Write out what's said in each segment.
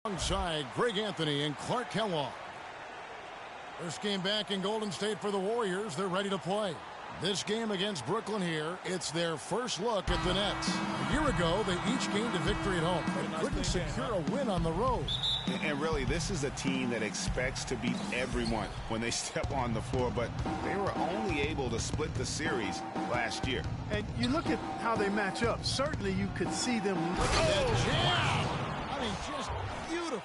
Alongside Greg Anthony and Clark Kellogg. First game back in Golden State for the Warriors. They're ready to play. This game against Brooklyn here, it's their first look at the Nets. A year ago, they each gained a victory at home, but couldn't secure a win on the road. And really, this is a team that expects to beat everyone when they step on the floor, but they were only able to split the series last year. And you look at how they match up. Certainly, you could see them. I mean, just beautiful.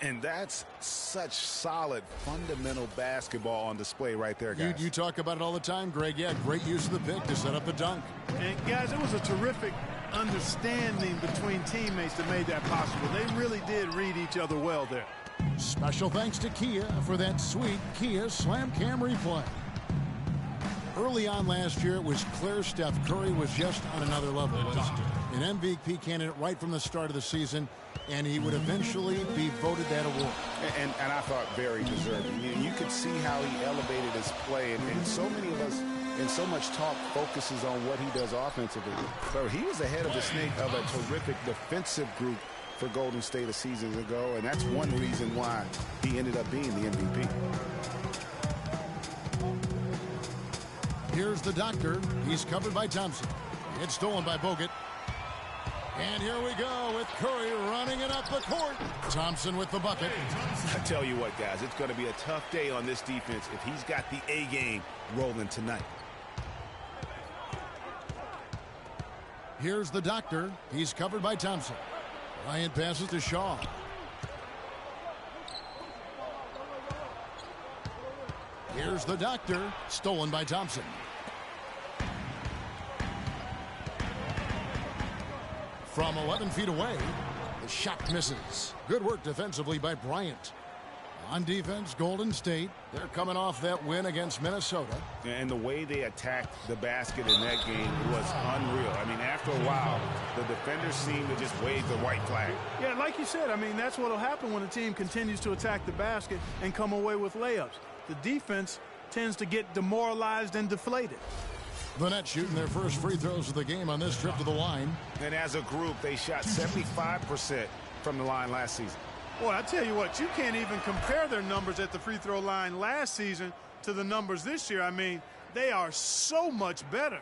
And that's such solid, fundamental basketball on display right there, guys. You talk about it all the time, Greg. Yeah, great use of the pick to set up the dunk. And, guys, it was a terrific understanding between teammates that made that possible. They really did read each other well there. Special thanks to Kia for that sweet Kia Slam Cam replay. Early on last year, it was clear Steph Curry was just on another level. An MVP candidate right from the start of the season, and he would eventually be voted that award. And I thought very deserving. You could see how he elevated his play, and so many of us, and so much talk focuses on what he does offensively. But he was ahead of the snake of a terrific defensive group for Golden State a season ago, and that's one reason why he ended up being the MVP. Here's the doctor. He's covered by Thompson. It's stolen by Bogut. And here we go with Curry running it up the court. Thompson with the bucket. I tell you what, guys, it's going to be a tough day on this defense if he's got the A game rolling tonight. Here's the doctor. He's covered by Thompson. Bryant passes to Shaw. Here's the doctor. Stolen by Thompson. From 11 feet away, the shot misses. Good work defensively by Bryant. On defense, Golden State, they're coming off that win against Minnesota. And the way they attacked the basket in that game was unreal. I mean, after a while, the defenders seemed to just wave the white flag. Yeah, like you said, I mean, that's what will happen when a team continues to attack the basket and come away with layups. The defense tends to get demoralized and deflated. The Nets shooting their first free throws of the game on this trip to the line. And as a group, they shot 75% from the line last season. Boy, I tell you what, you can't even compare their numbers at the free throw line last season to the numbers this year. I mean, they are so much better.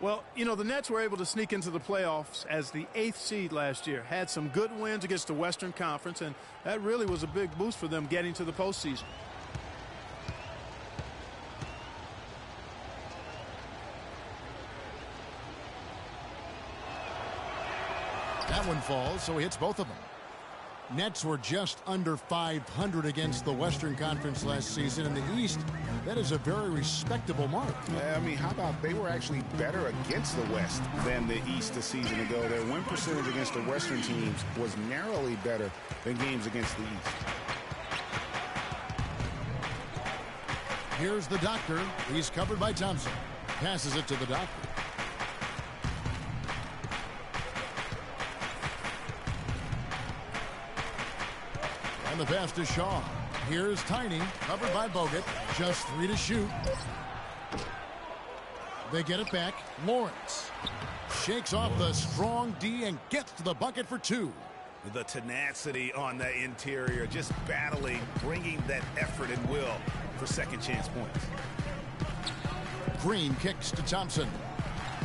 Well, you know, the Nets were able to sneak into the playoffs as the 8th seed last year. Had some good wins against the Western Conference, and that really was a big boost for them getting to the postseason. That one falls, so he hits both of them. Nets were just under 500 against the Western Conference last season. In the East, that is a very respectable mark. I mean, how about they were actually better against the West than the East a season ago. Their win percentage against the Western teams was narrowly better than games against the East. Here's the doctor. He's covered by Thompson. Passes it to the doctor. The pass to Shaw. Here's Tiny, covered by Bogut. Just 3 to shoot. They get it back. Lawrence shakes off the strong D and gets to the bucket for 2. The tenacity on the interior, just battling, bringing that effort and will for second chance points. Green kicks to Thompson.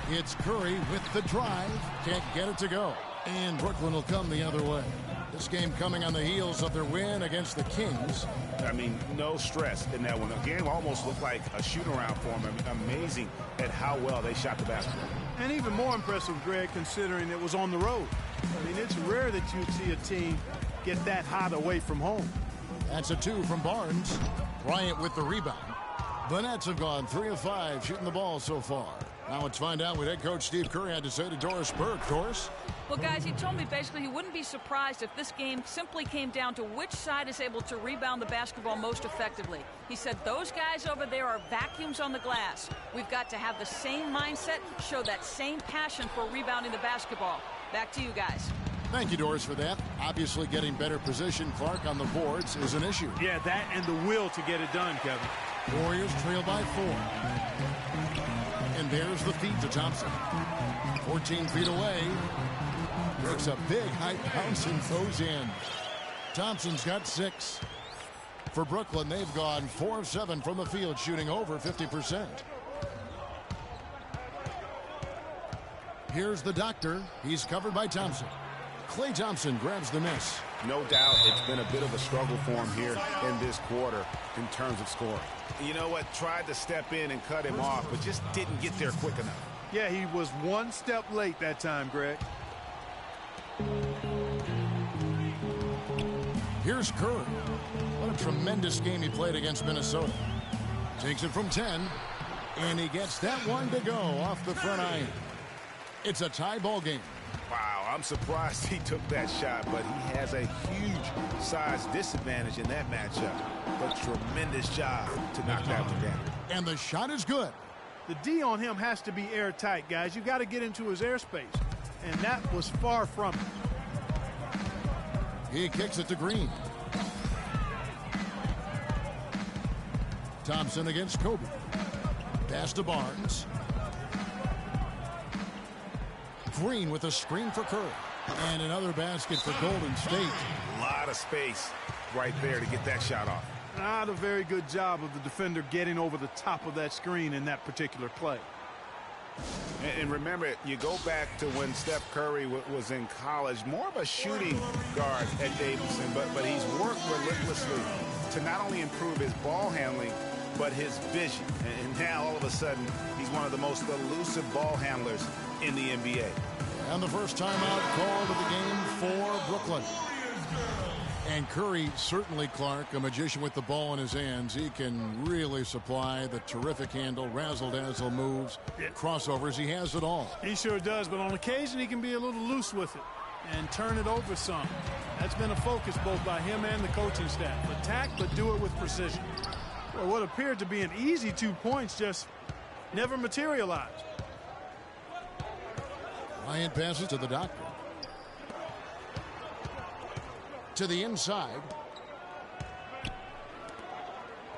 It's Curry with the drive. Can't get it to go. And Brooklyn will come the other way. This game coming on the heels of their win against the Kings. I mean, no stress in that one. The game almost looked like a shoot-around for them. I mean, amazing at how well they shot the basketball. And even more impressive, Greg, considering it was on the road. I mean, it's rare that you'd see a team get that hot away from home. That's a 2 from Barnes. Bryant with the rebound. The Nets have gone 3 of 5 shooting the ball so far. Now let's find out what head coach Steve Kerr had to say to Doris Burke. Doris? Well, guys, he told me basically he wouldn't be surprised if this game simply came down to which side is able to rebound the basketball most effectively. He said those guys over there are vacuums on the glass. We've got to have the same mindset, show that same passion for rebounding the basketball. Back to you guys. Thank you, Doris, for that. Obviously, getting better position, Clark, on the boards is an issue. Yeah, that and the will to get it done, Kevin. Warriors trail by 4. And there's the feed to Thompson. 14 feet away. Breaks a big high bounce and goes in. Thompson's got 6. For Brooklyn, they've gone 4 of 7 from the field, shooting over 50%. Here's the doctor. He's covered by Thompson. Klay Thompson grabs the miss. No doubt it's been a bit of a struggle for him here in this quarter in terms of scoring. You know what? Tried to step in and cut him off, but just didn't get there quick enough. Yeah, he was one step late that time, Greg. Here's Curry. What a tremendous game he played against Minnesota. Takes it from 10, and he gets that one to go off the front iron. It's a tie ball game. Wow, I'm surprised he took that shot, but he has a huge size disadvantage in that matchup. But tremendous job to knock that one down. And the shot is good. The D on him has to be airtight, guys. You got to get into his airspace, and that was far from it. He kicks it to Green. Thompson against Kobe. Pass to Barnes. Green with a screen for Curry. And another basket for Golden State. A lot of space right there to get that shot off. Not a very good job of the defender getting over the top of that screen in that particular play. And remember, you go back to when Steph Curry was in college, more of a shooting guard at Davidson, but he's worked relentlessly to not only improve his ball handling, but his vision. And now, all of a sudden, he's one of the most elusive ball handlers in the NBA. And the first timeout called of the game for Brooklyn. And Curry, certainly, Clark, a magician with the ball in his hands. He can really supply the terrific handle, razzle-dazzle moves, crossovers. He has it all. He sure does, but on occasion he can be a little loose with it and turn it over some. That's been a focus both by him and the coaching staff. Attack, but do it with precision. Well, what appeared to be an easy 2 points just never materialized. Bryant passes to the doctor. To the inside.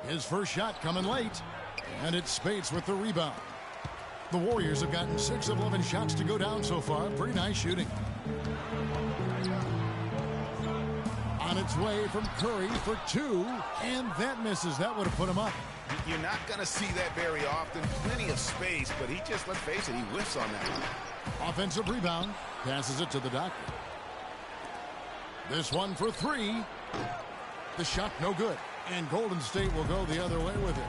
His first shot coming late. And it's Spates with the rebound. The Warriors have gotten 6 of 11 shots to go down so far. Pretty nice shooting. On its way from Curry for 2. And that misses. That would have put him up. You're not going to see that very often. Plenty of space, but he just, let's face it, he whiffs on that one. Offensive rebound. Passes it to the doctor. This one for 3. The shot no good. And Golden State will go the other way with it.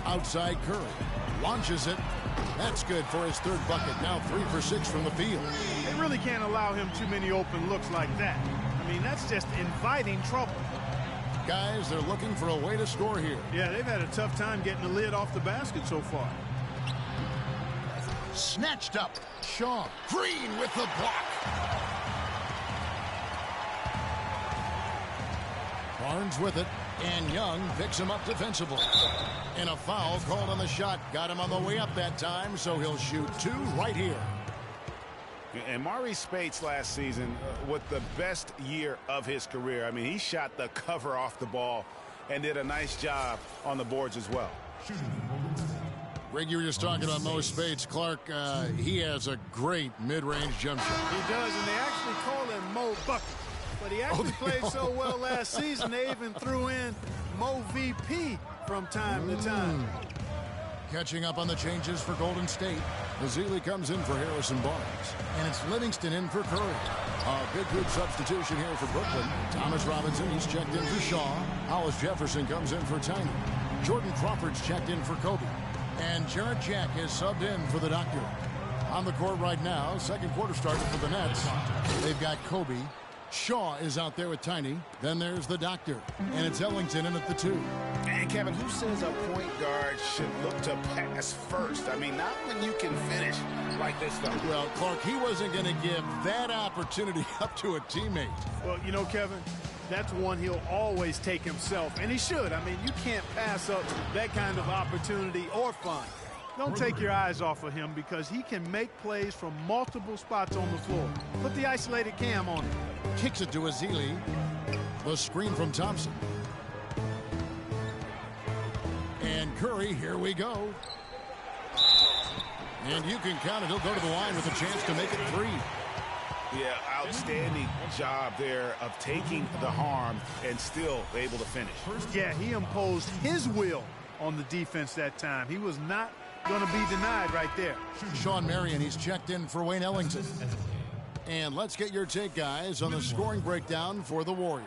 Outside Curry. Launches it. That's good for his 3rd bucket. Now 3 for 6 from the field. They really can't allow him too many open looks like that. I mean, that's just inviting trouble. Guys, they're looking for a way to score here. Yeah, they've had a tough time getting the lid off the basket so far. Snatched up. Shaw. Green with the block. Barnes with it, and Young picks him up defensively. And a foul called on the shot. Got him on the way up that time, so he'll shoot 2 right here. And Maurice Spates last season with the best year of his career. I mean, he shot the cover off the ball and did a nice job on the boards as well. Greg, you were just talking about Mo Spates. Clark, he has a great mid-range jump shot. He does, and they actually call him Mo Bucket. But he actually played so well last season, they even threw in Mo VP from time to time. Catching up on the changes for Golden State. Ezeli comes in for Harrison Barnes. And it's Livingston in for Curry. A good substitution here for Brooklyn. Thomas Robinson, he's checked in for Shaw. Hollis Jefferson comes in for Tiny. Jordan Crawford's checked in for Kobe. And Jarrett Jack is subbed in for the doctor. On the court right now, second quarter started for the Nets. They've got Kobe. Shaw is out there with Tiny. Then there's the doctor. And it's Ellington in at the 2. And Kevin, who says a point guard should look to pass first? I mean, not when you can finish like this, though. Well, Clark, he wasn't going to give that opportunity up to a teammate. Well, you know, Kevin, that's one he'll always take himself. And he should. I mean, you can't pass up that kind of opportunity or fun. Don't take your eyes off of him because he can make plays from multiple spots on the floor. Put the isolated cam on him. Kicks it to Ezeli. The screen from Thompson. Curry, here we go. And you can count it. He'll go to the line with a chance to make it 3. Yeah, outstanding job there of taking the harm and still able to finish. Yeah, he imposed his will on the defense that time. He was not going to be denied right there. Sean Marion, he's checked in for Wayne Ellington. And let's get your take, guys, on the scoring breakdown for the Warriors.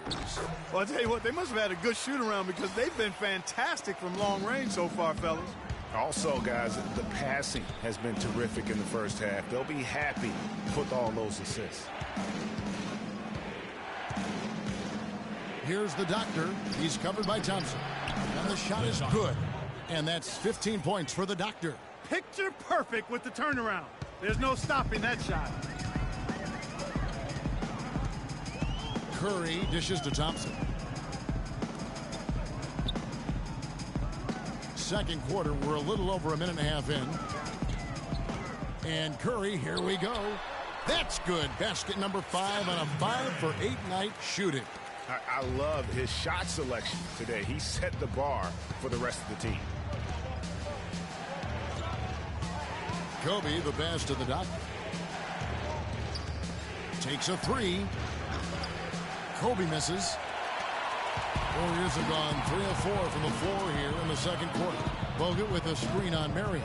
Well, I'll tell you what, they must have had a good shoot-around because they've been fantastic from long range so far, fellas. Also, guys, the passing has been terrific in the first half. They'll be happy with all those assists. Here's the doctor. He's covered by Thompson. And the shot is good. And that's 15 points for the doctor. Picture perfect with the turnaround. There's no stopping that shot. Curry dishes to Thompson. Second quarter, we're a little over a minute and a half in. And Curry, here we go. That's good. Basket number 5 on a 5-for-8 night shooting. I love his shot selection today. He set the bar for the rest of the team. Kobe, the best of the doctor. Takes a 3. Kobe misses. Warriors have gone 3 of 4 from the floor here in the second quarter. Bogut with a screen on Marion.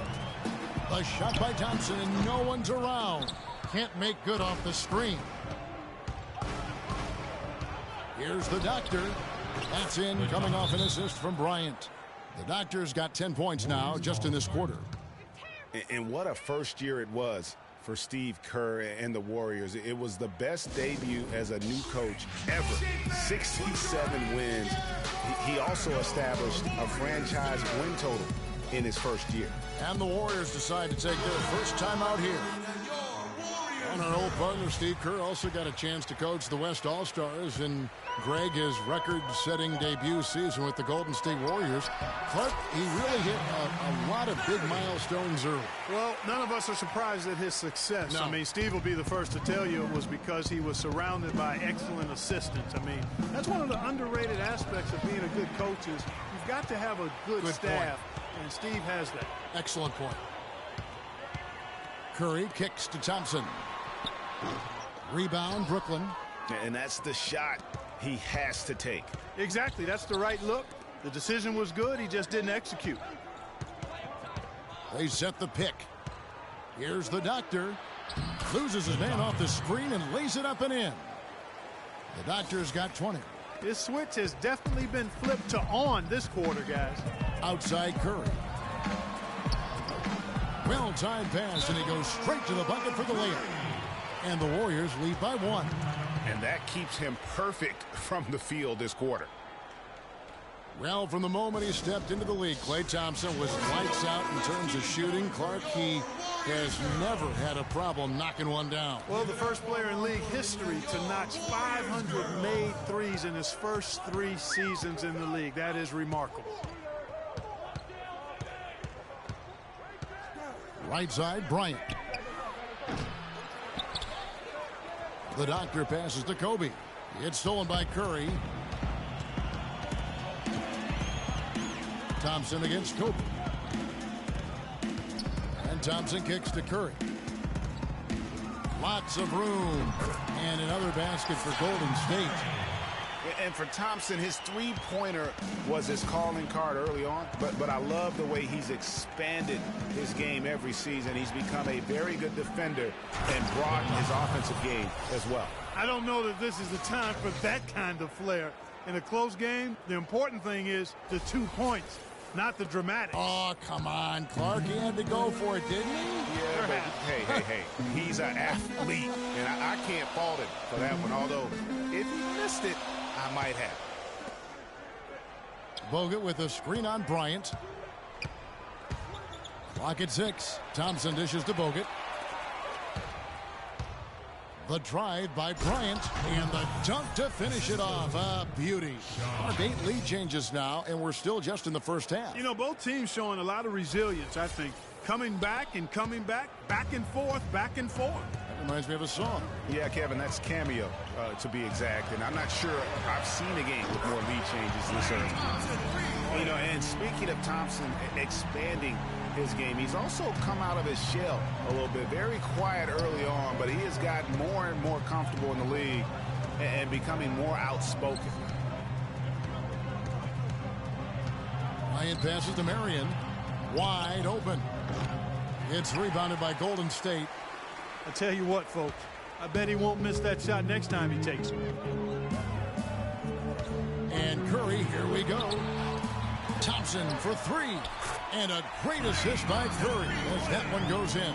A shot by Thompson, and no one's around. Can't make good off the screen. Here's the doctor. That's in, coming off an assist from Bryant. The doctor's got 10 points now just in this quarter. And what a first year it was for Steve Kerr and the Warriors. It was the best debut as a new coach ever. 67 wins. He also established a franchise win total in his first year. And the Warriors decide to take their first time out here. And our old partner Steve Kerr also got a chance to coach the West All-Stars, and Greg, his record-setting debut season with the Golden State Warriors. Clark, he really hit a lot of big milestones early. Well, none of us are surprised at his success. No. I mean, Steve will be the first to tell you it was because he was surrounded by excellent assistants. I mean, that's one of the underrated aspects of being a good coach is you've got to have a good staff, and Steve has that. Excellent point. Curry kicks to Thompson. Rebound, Brooklyn. And that's the shot he has to take. Exactly. That's the right look. The decision was good. He just didn't execute. They set the pick. Here's the doctor. Loses his man off the screen and lays it up and in. The doctor's got 20. This switch has definitely been flipped to on this quarter, guys. Outside Curry. Well-timed pass, and he goes straight to the bucket for the layup. And the Warriors lead by 1. And that keeps him perfect from the field this quarter. Well, from the moment he stepped into the league, Klay Thompson was lights out in terms of shooting. Clark, he has never had a problem knocking one down. Well, the first player in league history to notch 500 made threes in his first 3 seasons in the league. That is remarkable. Right side, Bryant. The doctor passes to Kobe. It's stolen by Curry. Thompson against Kobe. And Thompson kicks to Curry. Lots of room. And another basket for Golden State. And for Thompson, his three-pointer was his calling card early on. But I love the way he's expanded his game every season. He's become a very good defender and broadened his offensive game as well. I don't know that this is the time for that kind of flair. In a close game, the important thing is the 2 points, not the dramatics. Oh, come on, Clark. He had to go for it, didn't he? Yeah, but hey. He's an athlete, and I can't fault him for that one. Although, if he missed it, I might have. Bogut with a screen on Bryant. Clock at 6. Thompson dishes to Bogut. The drive by Bryant, and the dunk to finish it off. A beauty. Our 8 lead changes now, and we're still just in the first half. You know, both teams showing a lot of resilience, I think. Coming back and coming back, back and forth, back and forth. That reminds me of a song. Yeah, Kevin, that's Cameo, to be exact. And I'm not sure I've seen a game with more lead changes this early. You know, and speaking of Thompson expanding his game, he's also come out of his shell a little bit. Very quiet early on, but he has gotten more and more comfortable in the league and becoming more outspoken. Ryan passes to Marion. Wide open. It's rebounded by Golden State. I tell you what, folks, I bet he won't miss that shot next time he takes it. And Curry, here we go. Thompson for three. And a great assist by Curry as that one goes in.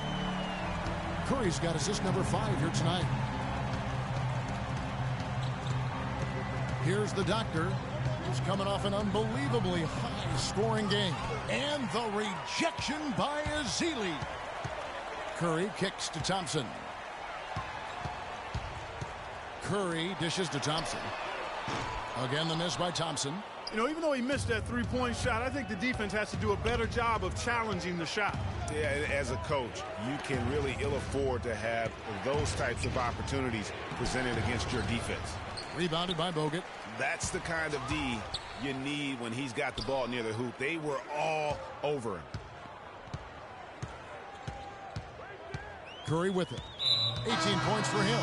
Curry's got assist number 5 here tonight. Here's the doctor. He's coming off an unbelievably high-scoring game. And the rejection by Ezeli. Curry kicks to Thompson. Curry dishes to Thompson. Again, the miss by Thompson. You know, even though he missed that three-point shot, I think the defense has to do a better job of challenging the shot. Yeah, as a coach, you can really ill afford to have those types of opportunities presented against your defense. Rebounded by Bogut. That's the kind of D you need when he's got the ball near the hoop. They were all over him. Curry with it. 18 points for him.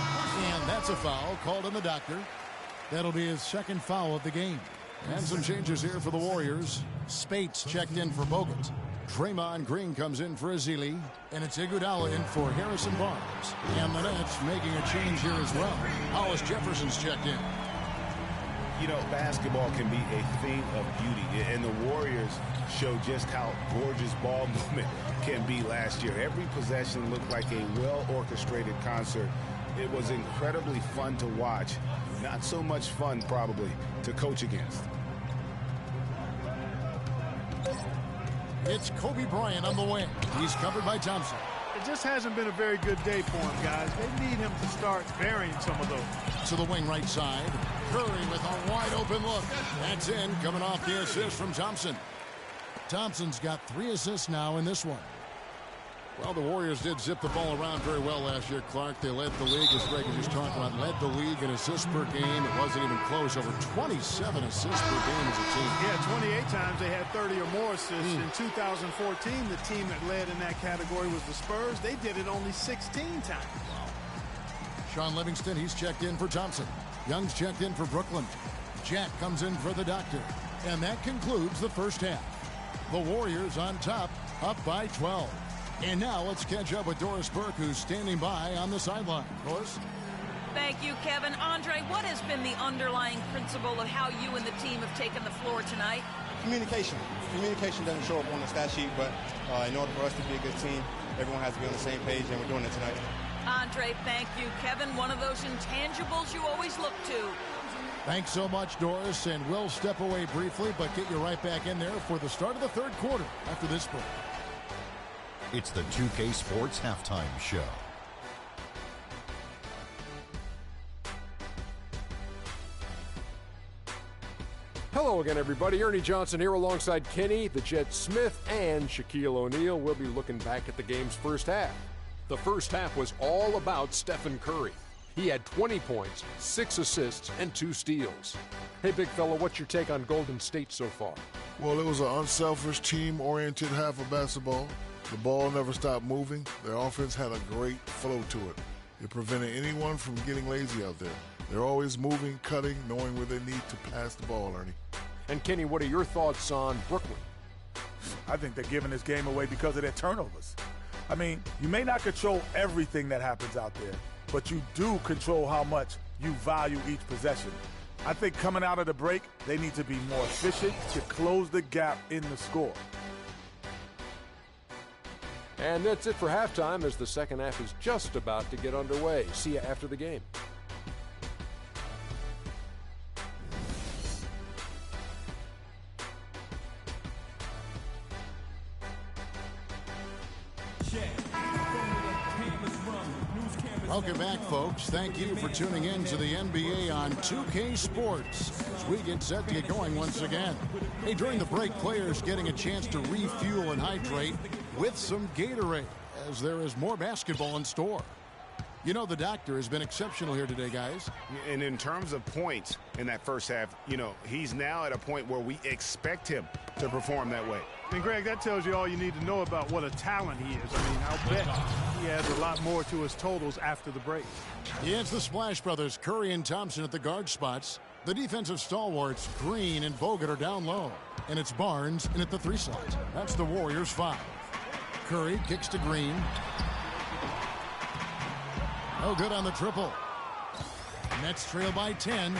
And that's a foul called on the doctor. That'll be his second foul of the game. And some changes here for the Warriors. Spates checked in for Bogut. Draymond Green comes in for Ezeli. And it's Iguodala in for Harrison Barnes. And the Nets making a change here as well. Hollis Jefferson's checked in. You know, basketball can be a thing of beauty. And the Warriors show just how gorgeous ball movement can be last year. Every possession looked like a well-orchestrated concert. It was incredibly fun to watch. Not so much fun, probably, to coach against. It's Kobe Bryant on the wing. He's covered by Thompson. It just hasn't been a very good day for him, guys. They need him to start varying some of those. To the wing right side. Curry with a wide open look. That's in, coming off the assist from Thompson. Thompson's got 3 assists now in this one. Well, the Warriors did zip the ball around very well last year, Clark. They led the league, as Greg was just talking about, led the league in assists per game. It wasn't even close. Over 27 assists per game as a team. Yeah, 28 times they had 30 or more assists. In 2014, the team that led in that category was the Spurs. They did it only 16 times. Sean Livingston, he's checked in for Thompson. Young's checked in for Brooklyn. Jack comes in for the doctor. And that concludes the first half. The Warriors on top, up by 12. And now let's catch up with Doris Burke, who's standing by on the sideline. Doris? Thank you, Kevin. Andre, what has been the underlying principle of how you and the team have taken the floor tonight? Communication. Communication doesn't show up on the stat sheet, but in order for us to be a good team, everyone has to be on the same page, and we're doing it tonight. Andre, thank you. Kevin, one of those intangibles you always look to. Thanks so much, Doris, and we'll step away briefly, but get you right back in there for the start of the third quarter after this break. It's the 2K Sports Halftime Show. Hello again, everybody. Ernie Johnson here alongside Kenny, the Jet Smith, and Shaquille O'Neal. We'll be looking back at the game's first half. The first half was all about Stephen Curry. He had 20 points, 6 assists, and 2 steals. Hey, big fella, what's your take on Golden State so far? Well, it was an unselfish, team-oriented half of basketball. The ball never stopped moving. Their offense had a great flow to it. It prevented anyone from getting lazy out there. They're always moving, cutting, knowing where they need to pass the ball, Ernie. And Kenny, what are your thoughts on Brooklyn? I think they're giving this game away because of their turnovers. I mean, you may not control everything that happens out there, but you do control how much you value each possession. I think coming out of the break, they need to be more efficient to close the gap in the score. And that's it for halftime as the second half is just about to get underway. See you after the game. Welcome back, folks. Thank you for tuning in to the NBA on 2K Sports as we get set to get going once again. Hey, during the break, players getting a chance to refuel and hydrate with some Gatorade as there is more basketball in store. You know, the doctor has been exceptional here today, guys. And in terms of points in that first half, you know, he's now at a point where we expect him to perform that way. And, Greg, that tells you all you need to know about what a talent he is. I mean, I'll bet he adds a lot more to his totals after the break. Yeah, it's the Splash Brothers, Curry and Thompson at the guard spots. The defensive stalwarts, Green and Bogut, are down low. And it's Barnes in at the 3 slot. That's the Warriors' 5. Curry kicks to Green. No good on the triple. Nets trail by 10.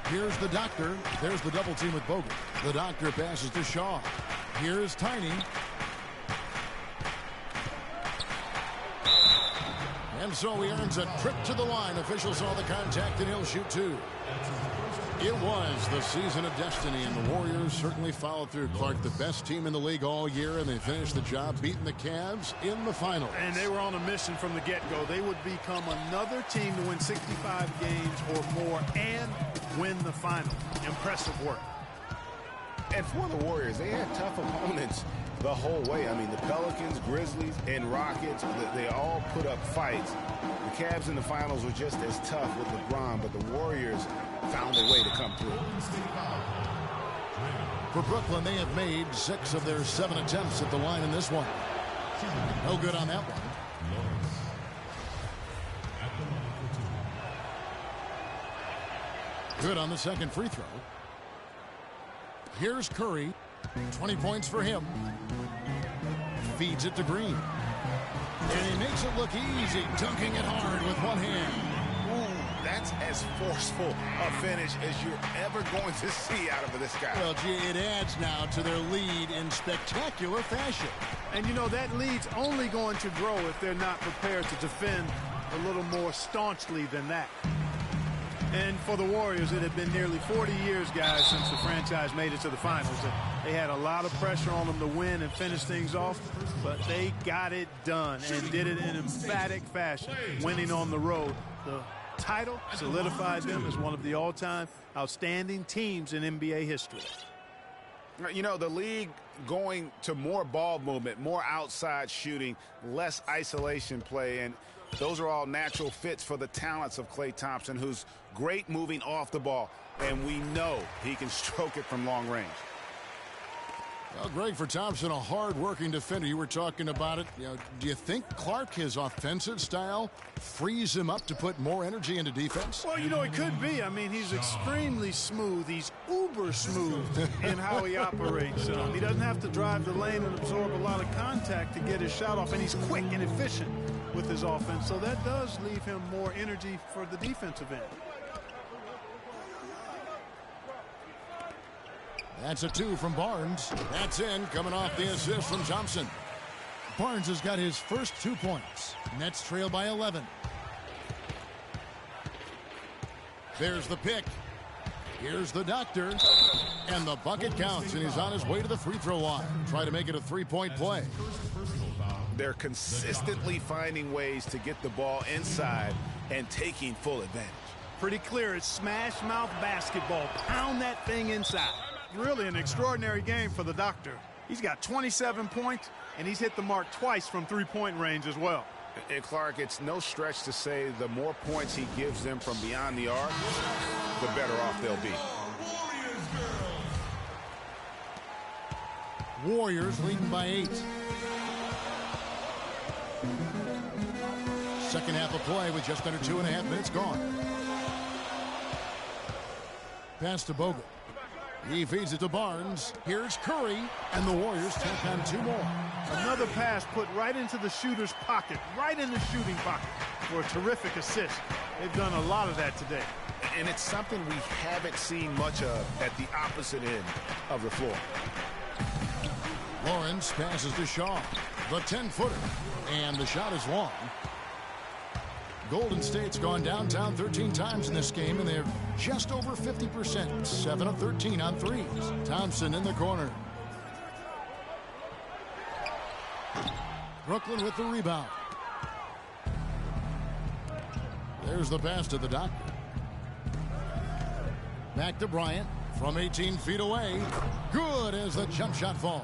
Here's the doctor. There's the double team with Bogut. The doctor passes to Shaw. Here's Tiny. And so he earns a trip to the line. Officials saw the contact, and he'll shoot 2. It was the season of destiny, and the Warriors certainly followed through. Clark, the best team in the league all year, and they finished the job beating the Cavs in the finals. And they were on a mission from the get-go. They would become another team to win 65 games or more and win the final. Impressive work. And for the Warriors, they had tough opponents the whole way. I mean, the Pelicans, Grizzlies, and Rockets, they all put up fights. The Cavs in the finals were just as tough with LeBron, but the Warriors found a way to come through. For Brooklyn, they have made 6 of their 7 attempts at the line in this one. No good on that one. Good on the second free throw. Here's Curry. 20 points for him. Feeds it to Green. And he makes it look easy, dunking it hard with one hand. Ooh, that's as forceful a finish as you're ever going to see out of this guy. Well, gee, it adds now to their lead in spectacular fashion. And, you know, that lead's only going to grow if they're not prepared to defend a little more staunchly than that. And for the Warriors, it had been nearly 40 years, guys, since the franchise made it to the finals. They had a lot of pressure on them to win and finish things off, but they got it done and did it in emphatic fashion, winning on the road. The title solidified them as one of the all-time outstanding teams in NBA history. You know, the league going to more ball movement, more outside shooting, less isolation play, and those are all natural fits for the talents of Klay Thompson, who's great moving off the ball, and we know he can stroke it from long range. Well, Greg, for Thompson, a hard-working defender. You were talking about it. You know, do you think Clark, his offensive style, frees him up to put more energy into defense? Well, you know, it could be. I mean, he's extremely smooth. He's uber smooth in how he operates. He doesn't have to drive the lane and absorb a lot of contact to get his shot off, and he's quick and efficient with his offense. So that does leave him more energy for the defensive end. That's a 2 from Barnes. That's in, coming off the assist from Thompson. Barnes has got his first 2 points. Nets trail by 11. There's the pick. Here's the doctor. And the bucket counts, and he's on his way to the free throw line. Try to make it a 3-point play. They're consistently finding ways to get the ball inside and taking full advantage. Pretty clear. It's smash mouth basketball. Pound that thing inside. Really an extraordinary game for the doctor. He's got 27 points, and he's hit the mark twice from 3-point range as well. And Clark, it's no stretch to say the more points he gives them from beyond the arc, the better off they'll be. Warriors leading by 8. Second half of play with just under 2.5 minutes gone. Pass to Bogut. He feeds it to Barnes. Here's Curry, and the Warriors take on 2 more. Another pass put right into the shooter's pocket, right in the shooting pocket for a terrific assist. They've done a lot of that today. And it's something we haven't seen much of at the opposite end of the floor. Lawrence passes to Shaw. The 10-footer. And the shot is long. Golden State's gone downtown 13 times in this game, and they're just over 50%. 7 of 13 on threes. Thompson in the corner. Brooklyn with the rebound. There's the pass to the doctor. Back to Bryant from 18 feet away. Good as the jump shot falls.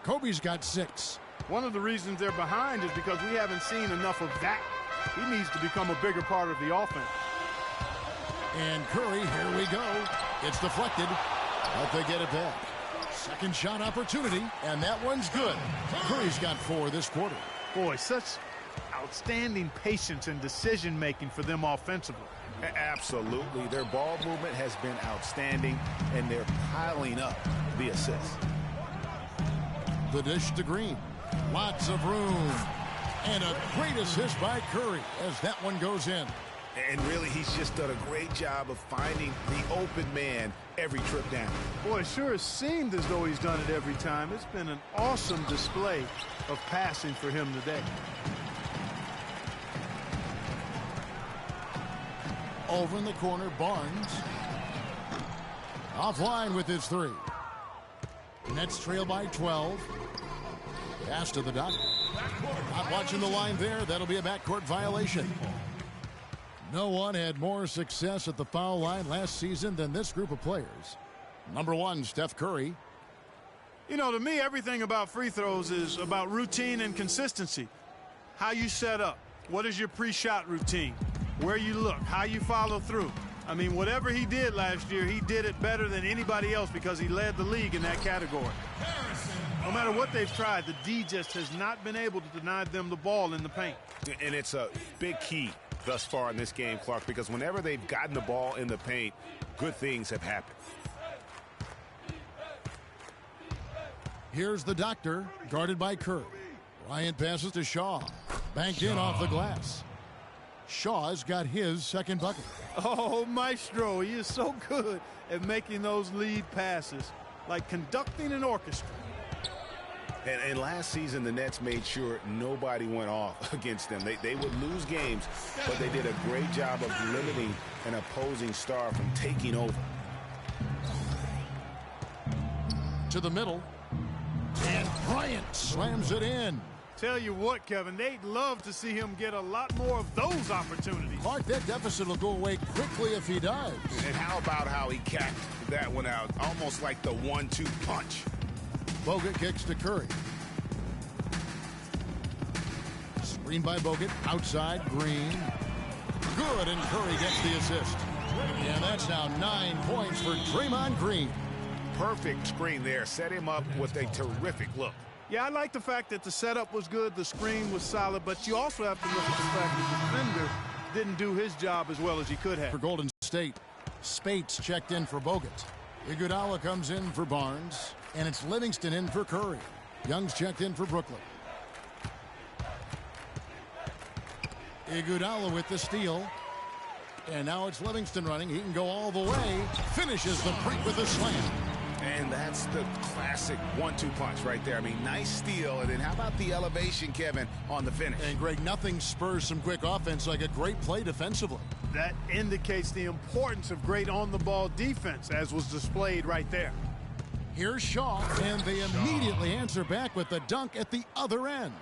Kobe's got 6. One of the reasons they're behind is because we haven't seen enough of that. He needs to become a bigger part of the offense. And Curry, here we go. It's deflected, but they get it back. Second shot opportunity, and that one's good. Curry's got 4 this quarter. Boy, such outstanding patience and decision-making for them offensively. Absolutely. Their ball movement has been outstanding, and they're piling up the assists. The dish to Green. Lots of room. And a great assist by Curry as that one goes in. And really, he's just done a great job of finding the open man every trip down. Boy, it sure has seemed as though he's done it every time. It's been an awesome display of passing for him today. Over in the corner, Barnes. Offline with his 3. Nets trail by 12. Pass to the doctor. Not watching the line there. That'll be a backcourt violation. No one had more success at the foul line last season than this group of players. Number 1, Steph Curry. You know, to me, everything about free throws is about routine and consistency. How you set up. What is your pre-shot routine? Where you look, how you follow through. I mean, whatever he did last year, he did it better than anybody else because he led the league in that category. No matter what they've tried, the D just has not been able to deny them the ball in the paint. And it's a big key thus far in this game, Clark, because whenever they've gotten the ball in the paint, good things have happened. Here's the doctor, guarded by Curry. Ryan passes to Shaw. Banked in off the glass. Shaw's got his second bucket. Oh, Maestro, he is so good at making those lead passes, like conducting an orchestra. And last season, the Nets made sure nobody went off against them. They would lose games, but they did a great job of limiting an opposing star from taking over. To the middle. And Bryant slams it in. Tell you what, Kevin, they'd love to see him get a lot more of those opportunities. Clark, that deficit will go away quickly if he does. And how about how he capped that one out, almost like the 1-2 punch. Bogut kicks to Curry. Screen by Bogut, outside, Green. Good, and Curry gets the assist. And that's now 9 points for Draymond Green. Perfect screen there. Set him up with a terrific look. Yeah, I like the fact that the setup was good, the screen was solid, but you also have to look at the fact that the defender didn't do his job as well as he could have. For Golden State, Spates checked in for Bogut. Iguodala comes in for Barnes, and it's Livingston in for Curry. Young's checked in for Brooklyn. Iguodala with the steal. And now it's Livingston running. He can go all the way. Finishes the break with a slam. And that's the classic 1-2 punch right there. I mean, nice steal. And then how about the elevation, Kevin, on the finish? And, Greg, nothing spurs some quick offense like a great play defensively. That indicates the importance of great on-the-ball defense, as was displayed right there. Here's Shaw, and they immediately answer back with the dunk at the other end.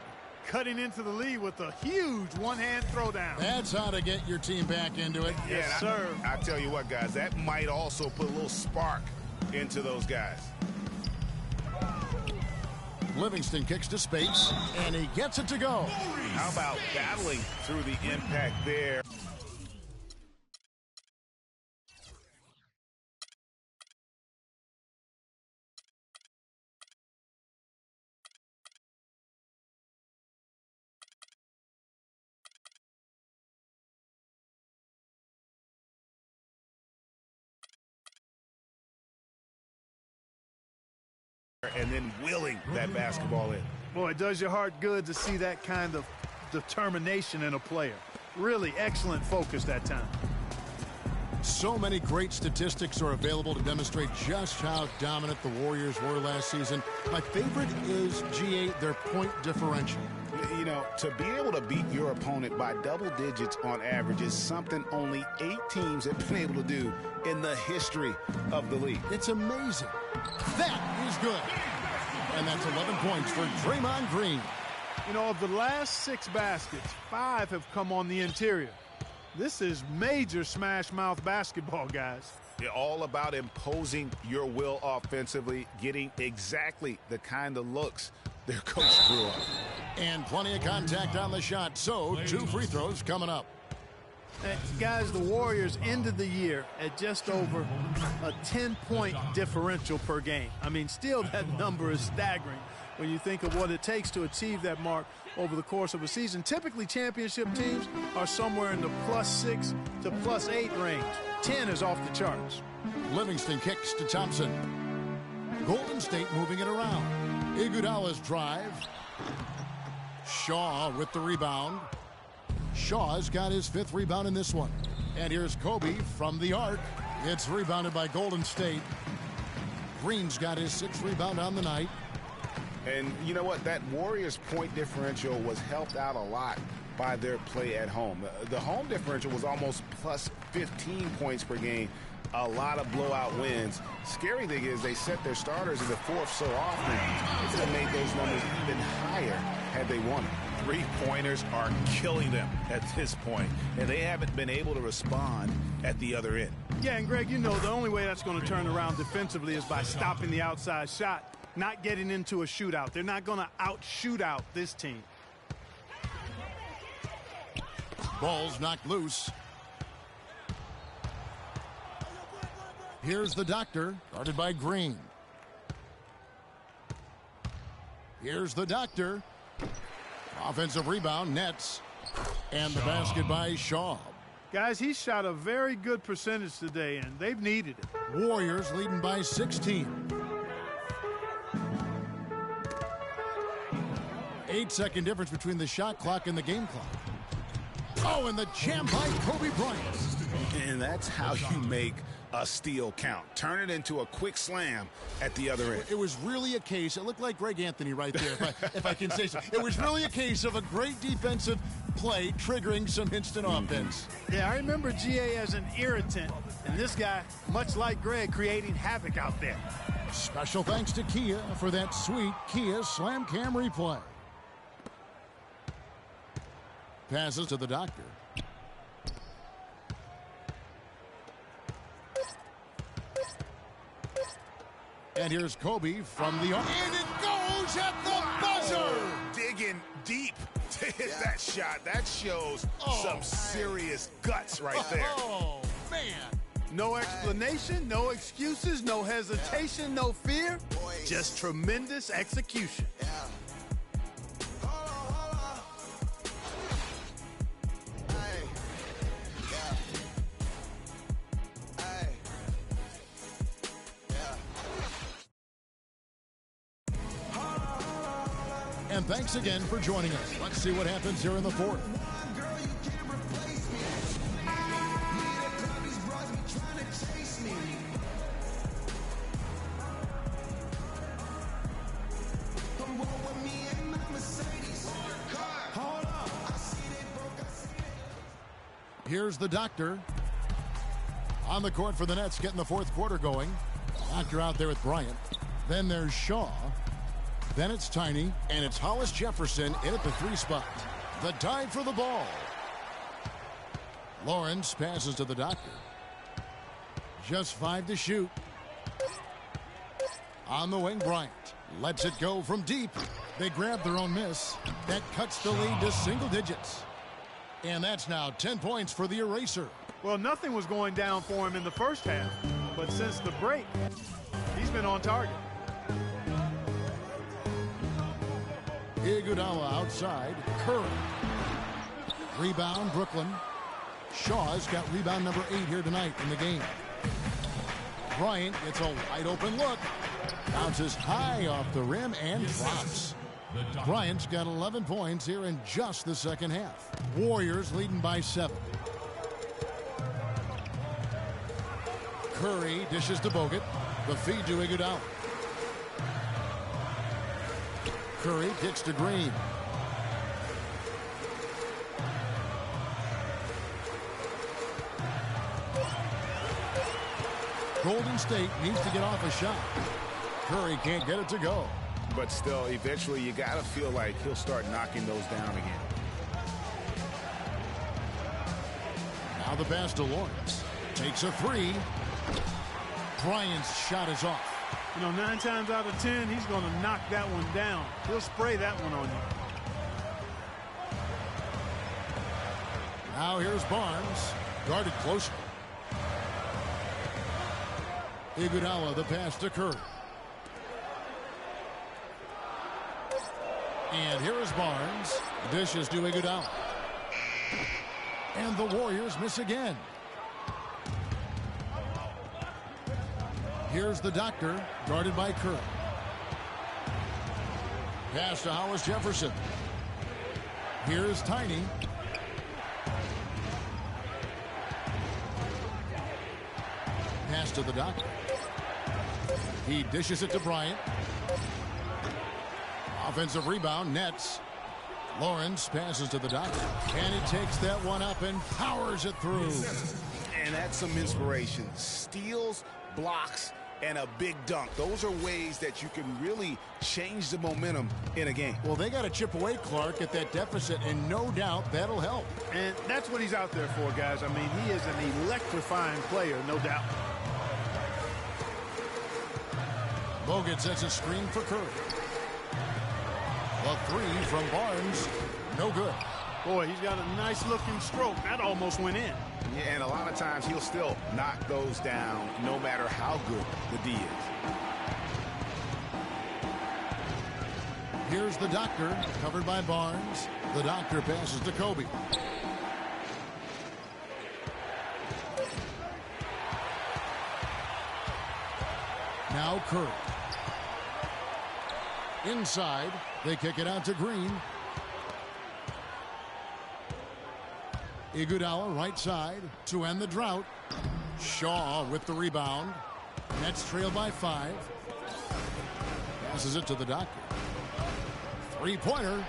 Cutting into the lead with a huge one-hand throwdown. That's how to get your team back into it. Yes, sir. I tell you what, guys, that might also put a little spark into those guys. Livingston kicks to Spates, and he gets it to go. How about battling through the impact there? And then willing that basketball in. Boy, it does your heart good to see that kind of determination in a player. Really excellent focus that time. So many great statistics are available to demonstrate just how dominant the Warriors were last season. My favorite is, GA, their point differential. You know, to be able to beat your opponent by double digits on average is something only 8 teams have been able to do in the history of the league. It's amazing. That is good. And that's 11 points for Draymond Green. You know, of the last 6 baskets, 5 have come on the interior. This is major smash mouth basketball, guys. You're all about imposing your will offensively, getting exactly the kind of looks their coach screw up. And plenty of contact on the shot, so 2 free throws coming up. Guys, the Warriors ended the year at just over a 10-point differential per game. I mean, still that number is staggering when you think of what it takes to achieve that mark over the course of a season. Typically, championship teams are somewhere in the +6 to +8 range. 10 is off the charts. Livingston kicks to Thompson. Golden State moving it around. Iguodala's drive. Shaw with the rebound. Shaw's got his 5th rebound in this one. And here's Kobe from the arc. It's rebounded by Golden State. Green's got his 6th rebound on the night. And you know what? That Warriors point differential was helped out a lot by their play at home. The home differential was almost +15 points per game. A lot of blowout wins. Scary thing is they set their starters in the 4th so often. They could have made those numbers even higher had they won it. 3-pointers are killing them at this point, and they haven't been able to respond at the other end. Yeah, and Greg, you know the only way that's going to turn around defensively is by stopping the outside shot, not getting into a shootout. They're not going to out-shoot out this team. Ball's knocked loose. Here's the Doctor, guarded by Green. Here's the Doctor. Offensive rebound, Nets. And the basket by Shaw. Guys, he shot a very good percentage today, and they've needed it. Warriors leading by 16. 8-second difference between the shot clock and the game clock. Oh, and the jam by Kobe Bryant. And that's how you make a steal count. Turn it into a quick slam at the other end. It was really a case, it looked like Greg Anthony right there, if I can say so. It was really a case of a great defensive play triggering some instant offense. Yeah, I remember GA as an irritant, and this guy, much like Greg, creating havoc out there. Special thanks to Kia for that sweet Kia Slam Cam replay. Passes to the Doctor. And here's Kobe from the arc. And it goes at the buzzer! Digging deep to hit that shot. That shows some serious guts right there. Oh, man. No explanation, no excuses, no hesitation, no fear. Just tremendous execution. And thanks again for joining us. Let's see what happens here in the 4th. Here's the Doctor. On the court for the Nets, getting the 4th quarter going. Doctor out there with Bryant. Then there's Shaw. Then it's Tiny, and it's Hollis Jefferson in at the 3 spot. The dive for the ball. Lawrence passes to the Doctor. Just 5 to shoot. On the wing, Bryant lets it go from deep. They grab their own miss. That cuts the lead to single digits. And that's now 10 points for the eraser. Well, nothing was going down for him in the first half, but since the break, he's been on target. Iguodala outside. Curry. Rebound, Brooklyn. Shaw's got rebound number 8 here tonight in the game. Bryant gets a wide open look. Bounces high off the rim and drops. Bryant's got 11 points here in just the second half. Warriors leading by 7. Curry dishes to Bogut. The feed to Iguodala. Curry kicks to Green. Golden State needs to get off a shot. Curry can't get it to go. But still, eventually you got to feel like he'll start knocking those down again. Now the pass to Lawrence. Takes a 3. Bryant's shot is off. You know, 9 times out of 10, he's going to knock that one down. He'll spray that one on you. Now here's Barnes, guarded closely. Iguodala, the pass to Curry. And here is Barnes. Dishes to Iguodala. And the Warriors miss again. Here's the Doctor, guarded by Curry. Pass to Hollis Jefferson. Here's Tiny. Pass to the Doctor. He dishes it to Bryant. Offensive rebound, Nets. Lawrence passes to the Doctor. And he takes that one up and powers it through. And that's some inspiration. Steals, blocks, and a big dunk. Those are ways that you can really change the momentum in a game. Well, they got to chip away, Clark, at that deficit, and no doubt that'll help. And that's what he's out there for, guys. I mean, he is an electrifying player, no doubt. Bogut sets a screen for Curry. The three from Barnes, no good. Boy, he's got a nice-looking stroke. That almost went in. Yeah, and a lot of times he'll still knock those down no matter how good the D is. Here's the Doctor, covered by Barnes. The Doctor passes to Kobe. Now Curry. Inside, they kick it out to Green. Iguodala right side to end the drought. Shaw with the rebound. Nets trail by 5. Passes it to the Doctor. Three-pointer.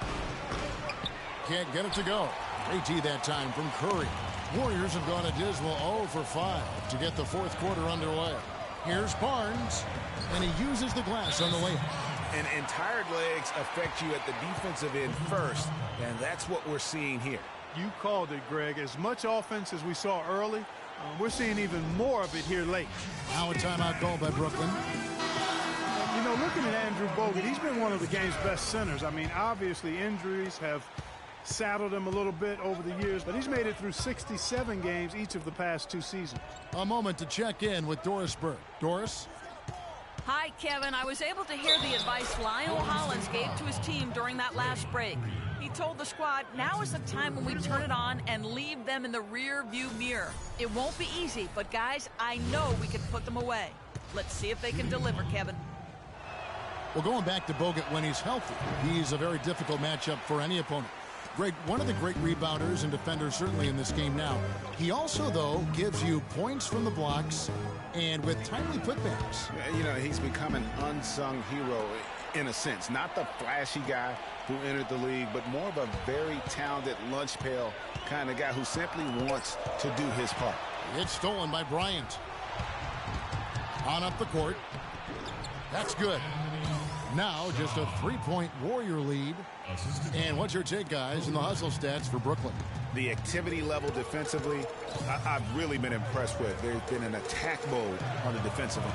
Can't get it to go. 3T that time from Curry. Warriors have gone a dismal 0 for 5 to get the fourth quarter underway. Here's Barnes, and he uses the glass on the layup. And tired legs affect you at the defensive end first, and that's what we're seeing here. You called it, Greg. As much offense as we saw early, we're seeing even more of it here late. Now a timeout called by Brooklyn. You know, looking at Andrew Bogut, he's been one of the game's best centers. I mean, obviously injuries have saddled him a little bit over the years, but he's made it through 67 games each of the past 2 seasons. A moment to check in with Doris Burke. Doris? Hi, Kevin. I was able to hear the advice Lionel Hollins gave to his team during that last break. He told the squad, now is the time when we turn it on and leave them in the rear view mirror. It won't be easy, but guys, I know we can put them away. Let's see if they can deliver, Kevin. Well, going back to Bogut when he's healthy, he's a very difficult matchup for any opponent. Greg, one of the great rebounders and defenders certainly in this game now. He also, though, gives you points from the blocks and with timely putbacks. You know, he's become an unsung hero in a sense. Not the flashy guy who entered the league, but more of a very talented lunch pail kind of guy who simply wants to do his part. It's stolen by Bryant. On up the court. That's good. Now just a 3-point Warrior lead. And what's your take, guys, in the hustle stats for Brooklyn? The activity level defensively, I've really been impressed with. There's been an attack mode on the defensive end.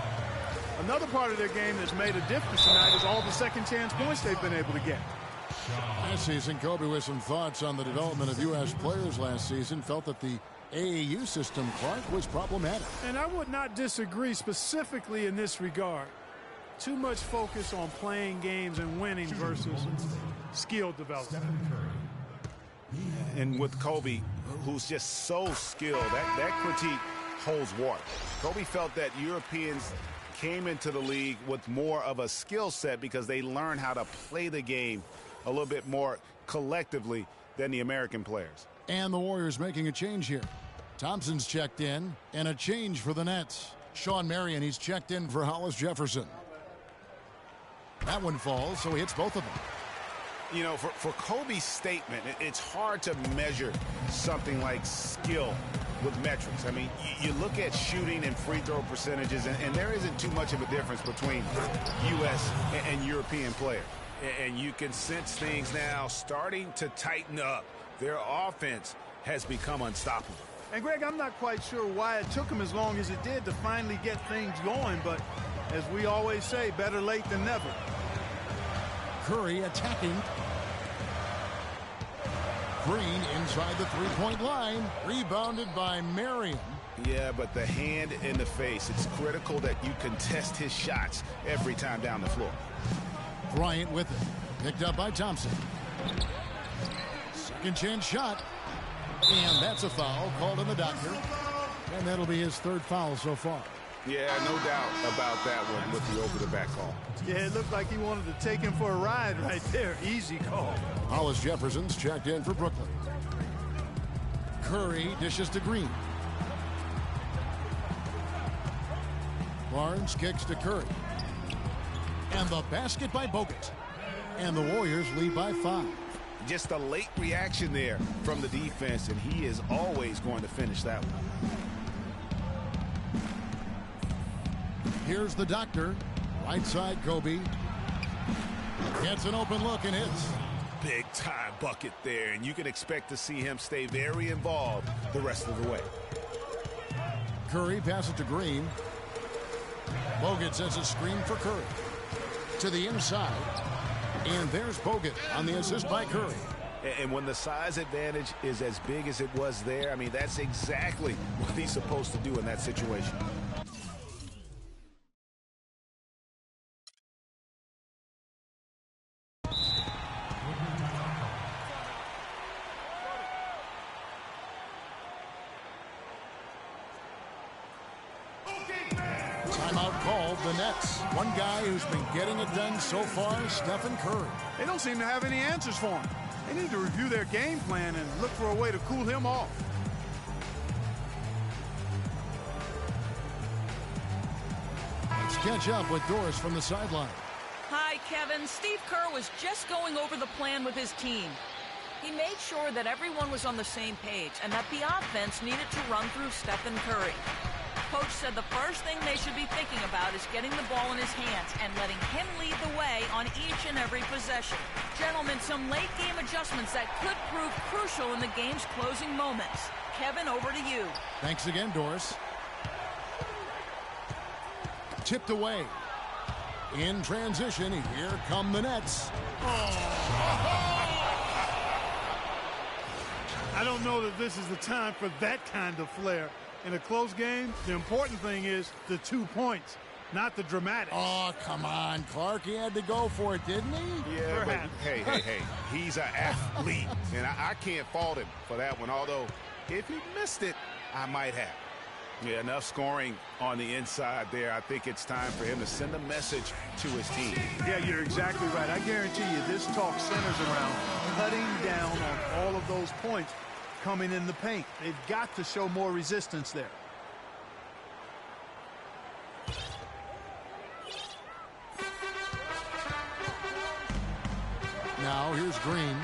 Another part of their game that's made a difference tonight is all the second chance points they've been able to get. Last season, Kobe with some thoughts on the development of U.S. players last season, felt that the AAU system, Clark, was problematic. And I would not disagree specifically in this regard. Too much focus on playing games and winning versus skill development. And with Kobe, who's just so skilled, that critique holds water. Kobe felt that Europeans came into the league with more of a skill set because they learned how to play the game a little bit more collectively than the American players. And the Warriors making a change here. Thompson's checked in, and a change for the Nets. Sean Marion, he's checked in for Hollis Jefferson. That one falls, so he hits both of them. You know, for Kobe's statement, it's hard to measure something like skill with metrics. I mean, you look at shooting and free throw percentages, and there isn't too much of a difference between U.S. and European players. And you can sense things now starting to tighten up. Their offense has become unstoppable. And, Greg, I'm not quite sure why it took them as long as it did to finally get things going, but As we always say, better late than never. Curry attacking. Green inside the three-point line. Rebounded by Marion. Yeah, but the hand in the face, it's critical that you contest his shots every time down the floor. Bryant with it. Picked up by Thompson. Second chance shot. And that's a foul called on the doctor. And that'll be his third foul so far. Yeah, no doubt about that one with the over-the-back call. Yeah, it looked like he wanted to take him for a ride right there. Easy call. Hollis Jefferson's checked in for Brooklyn. Curry dishes to Green. Barnes kicks to Curry. And the basket by Bogut. And the Warriors lead by 5. Just a late reaction there from the defense, and he is always going to finish that one. Here's the doctor. Right side, Kobe. Gets an open look and hits. Big time bucket there, and you can expect to see him stay very involved the rest of the way. Curry passes to Green. Bogut sets a screen for Curry. To the inside. And there's Bogut on the assist by Curry. And when the size advantage is as big as it was there, I mean, that's exactly what he's supposed to do in that situation. Timeout called the Nets. One guy who's been getting it done so far, Stephen Curry. They don't seem to have any answers for him. They need to review their game plan and look for a way to cool him off. Let's catch up with Doris from the sideline. Hi, Kevin. Steve Kerr was just going over the plan with his team. He made sure that everyone was on the same page and that the offense needed to run through Stephen Curry. Coach said the first thing they should be thinking about is getting the ball in his hands and letting him lead the way on each and every possession. Gentlemen, some late game adjustments that could prove crucial in the game's closing moments. Kevin, over to you. Thanks again, Doris. Tipped away. In transition, here come the Nets. I don't know that this is the time for that kind of flair. In a close game, the important thing is the 2 points, not the dramatics. Oh, come on, Clark. He had to go for it, didn't he? Yeah, but hey, he's an athlete, and I can't fault him for that one, although if he missed it, I might have. Yeah, enough scoring on the inside there. I think it's time for him to send a message to his team. Yeah, you're exactly right. I guarantee you this talk centers around cutting down on all of those points coming in the paint. They've got to show more resistance there. Now here's Green.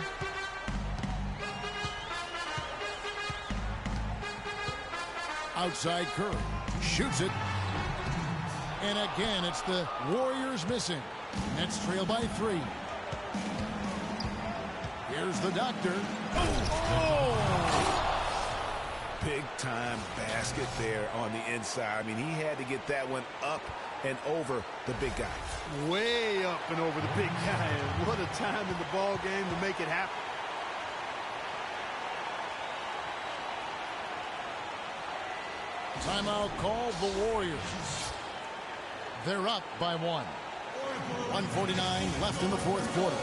Outside Curry. Shoots it. And again, it's the Warriors missing. Nets trail by 3. Here's the doctor. Big time basket there on the inside. I mean, he had to get that one up and over the big guy. Way up and over the big guy. And what a time in the ball game to make it happen. Timeout called the Warriors. They're up by 1. 1:49 left in the fourth quarter.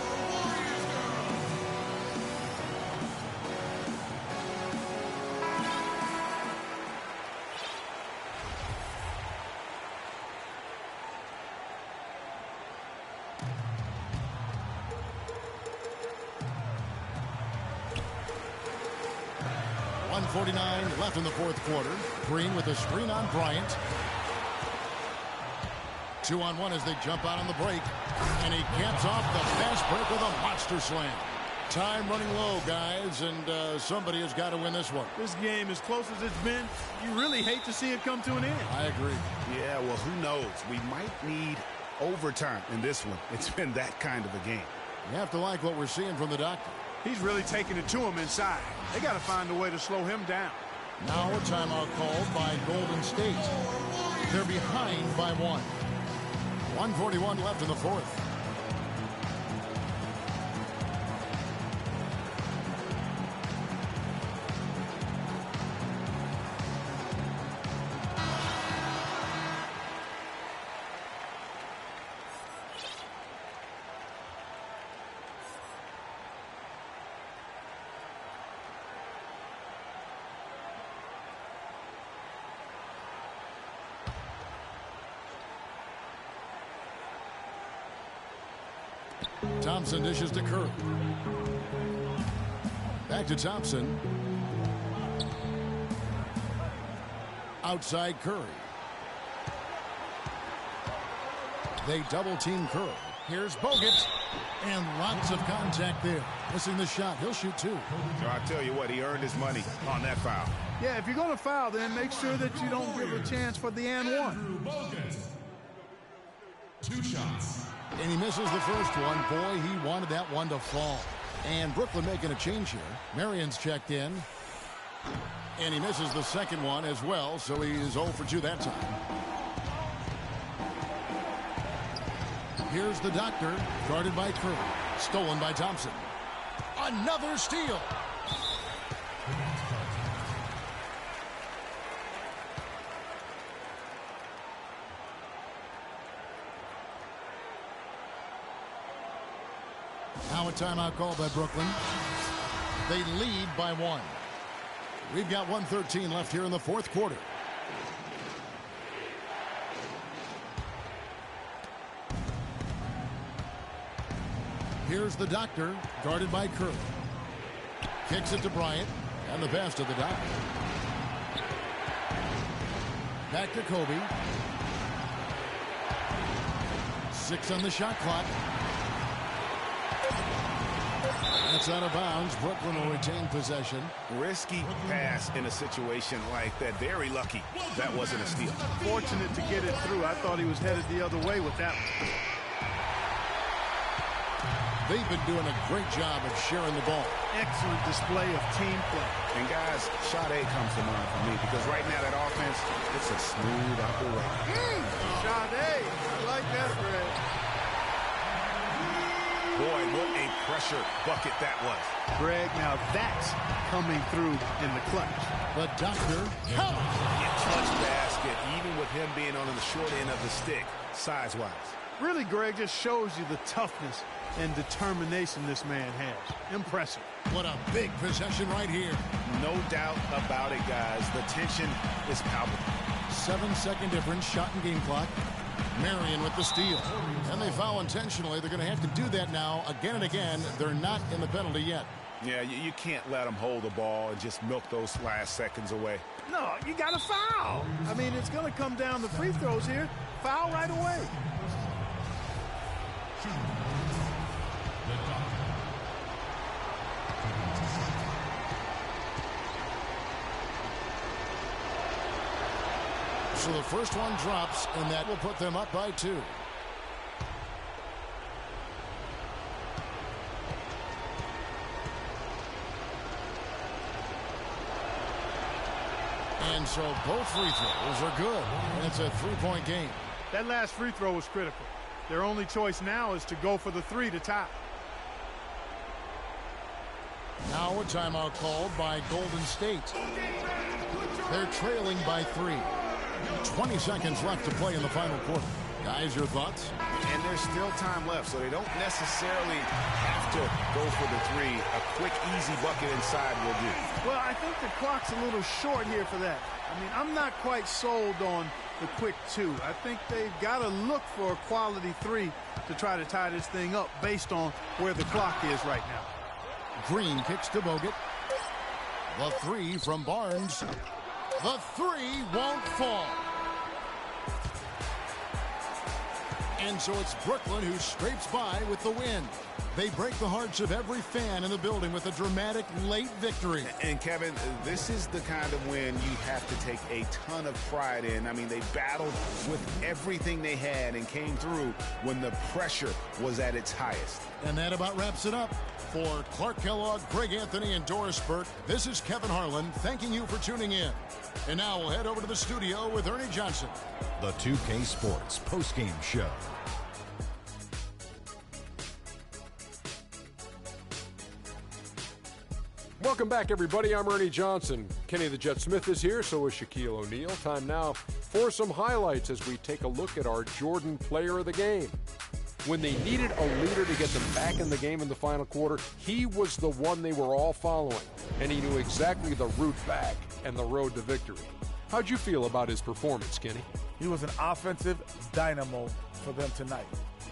.49 left in the fourth quarter. Green with a screen on Bryant. 2-on-1 as they jump out on the break. And he gets off the fast break with a monster slam. Time running low, guys, and somebody has got to win this one. This game, as close as it's been, you really hate to see it come to an end. I agree. Yeah, well, who knows? We might need overtime in this one. It's been that kind of a game. You have to like what we're seeing from the doctor. He's really taking it to him inside. They got to find a way to slow him down. Now a timeout called by Golden State. They're behind by 1. 1:41 left in the fourth. Thompson dishes to Curry. Back to Thompson. Outside Curry. They double team Curry. Here's Bogut. And lots of contact there. Missing the shot. He'll shoot two. So I tell you what, he earned his money on that foul. Yeah, if you're going to foul, then make sure that you don't give a chance for the and one. 2 shots. And he misses the first one. Boy, he wanted that one to fall. And Brooklyn making a change here. Marion's checked in. And he misses the second one as well, so he is 0 for 2 that time. Here's the Doctor, guarded by Curry. Stolen by Thompson. Another steal. Now a timeout called by Brooklyn. They lead by 1. We've got 1:13 left here in the fourth quarter. Here's the Doctor, guarded by Curry. Kicks it to Bryant, and the pass to the Doctor. Back to Kobe. 6 on the shot clock. That's out of bounds. Brooklyn will retain possession. Risky pass in a situation like that. Very lucky that wasn't a steal. Fortunate to get it through. I thought he was headed the other way with that one. They've been doing a great job of sharing the ball. Excellent display of team play. And guys, shot A comes to mind for me because right now that offense, it's a smooth operation. Shot A. I like that, Fred. Boy, what a pressure bucket that was. Greg, now that's coming through in the clutch. The Doctor. Clutch basket, even with him being on the short end of the stick, size-wise. Really, Greg, just shows you the toughness and determination this man has. Impressive. What a big possession right here. No doubt about it, guys. The tension is palpable. 7-second difference, shot and game clock. Marion with the steal. And they foul intentionally. They're going to have to do that now again and again. They're not in the penalty yet. Yeah, you can't let them hold the ball and just milk those last seconds away. No, you got to foul. I mean, it's going to come down to free throws here. Foul right away. So the first one drops, and that will put them up by 2. And so both free throws are good, and it's a 3-point game. That last free throw was critical. Their only choice now is to go for the 3 to tie. Now a timeout called by Golden State. They're trailing by 3. 20 seconds left to play in the final quarter. Guys, your thoughts? And there's still time left, so they don't necessarily have to go for the 3. A quick, easy bucket inside will do. Well, I think the clock's a little short here for that. I mean, I'm not quite sold on the quick 2. I think they've got to look for a quality 3 to try to tie this thing up based on where the clock is right now. Green kicks to Bogut. The 3 from Barnes. The 3 won't fall. And so it's Brooklyn who scrapes by with the win. They break the hearts of every fan in the building with a dramatic late victory. And Kevin, this is the kind of win you have to take a ton of pride in. I mean, they battled with everything they had and came through when the pressure was at its highest. And that about wraps it up. For Clark Kellogg, Greg Anthony, and Doris Burke, this is Kevin Harlan thanking you for tuning in. And now we'll head over to the studio with Ernie Johnson. The 2K Sports postgame show. Welcome back, everybody. I'm Ernie Johnson. Kenny the Jet Smith is here, so is Shaquille O'Neal. Time now for some highlights as we take a look at our Jordan player of the game. When they needed a leader to get them back in the game in the final quarter, he was the one they were all following, and he knew exactly the route back and the road to victory. How'd you feel about his performance, Kenny? He was an offensive dynamo for them tonight.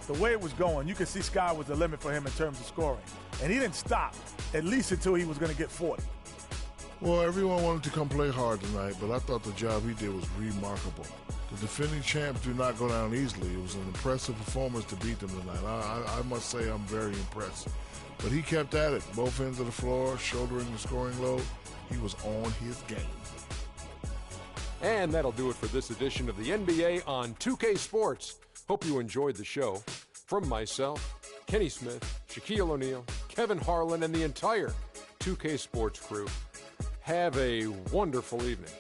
The way it was going, you could see sky was the limit for him in terms of scoring. And he didn't stop, at least until he was going to get 40. Well, everyone wanted to come play hard tonight, but I thought the job he did was remarkable. The defending champs do not go down easily. It was an impressive performance to beat them tonight. I must say I'm very impressed. But he kept at it, both ends of the floor, shouldering the scoring load. He was on his game. And that'll do it for this edition of the NBA on 2K Sports. Hope you enjoyed the show. From myself, Kenny Smith, Shaquille O'Neal, Kevin Harlan, and the entire 2K Sports crew, have a wonderful evening.